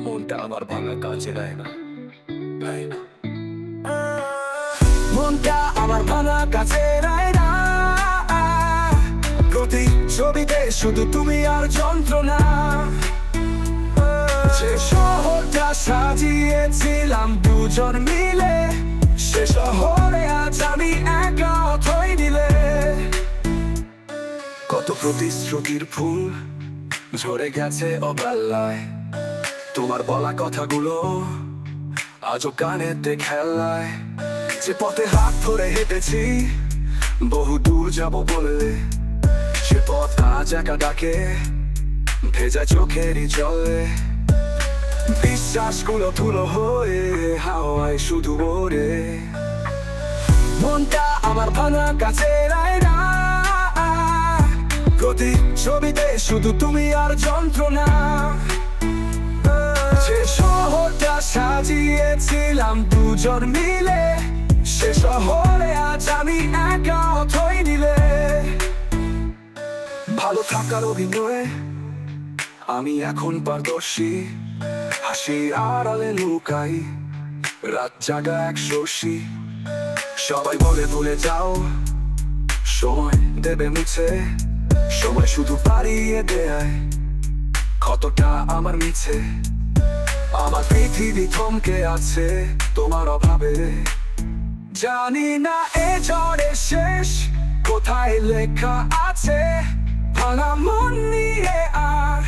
মনটা আমার ভাঙা কাছে দেয় না, দেয় না। মনটা আমার ভাঙা কাছে দেয় না, প্রতি ছবিতে শুধু তুমি আর যন্ত্রণা। যে শহরটা সাজিয়েছিলাম দুজন মিলে, সে শহরে আজ আমি একা অথই দিলে। কত প্রতিশ্রুতির ফুল ঝরে গেছে অবহেলায়, তোমার বলা কথাগুলো আজও কানেতে খেলায়। যে পথে হাত ধরে হেঁটেছি বহু দূর যাব বলে, সে পথ আজ একা ডাকে ভেজা চোখেরই জলে। বিশ্বাসগুলো ধুলো হয়ে হাওয়ায় শুধু ওড়ে। মনটা আমার ভাঙা কাছে দেয় না, প্রতি ছবিতে শুধু তুমি আর যন্ত্রণা। যে শহরটা সাজিয়েছিলাম দুজন মিলে, সে শহরে আজ আমি একা অথই দিলে। ভালো থাকার অভিনয়ে আমি এখন পারদর্শী, হাসির আড়ালে লুকাই রাত জাগা এক শশী। সবাই বলে ভুলে যাও, সময় দেবে মুছে, সময় শুধু পারিয়ে দেয় কতটা আমার মিছে। আমার পৃথিবী থমকে আছে তোমার অভাবে, জানি না এ ঝড়ের শেষ কোথায় লেখা আছে। ভাঙা মন নিয়ে আর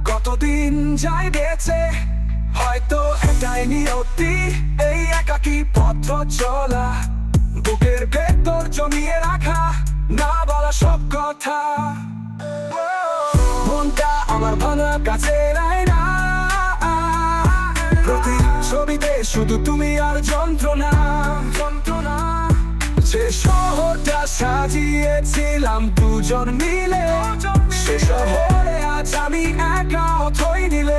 কতদিন যায় বেঁচে, হয়তো এটাই নিয়তি এই একাকী পথ চলা। বুকের ভেতর জমিয়ে রাখা না বলা সব কথা। মনটা আমার ভাঙা কাছে দেয় না, প্রতি ছবিতে শুধু তুমি আর যন্ত্রণা, যন্ত্রণা। যে শহরটা সাজিয়েছিলাম দুজন মিলে, সে শহরে আজ আমি একা অথই দিলে।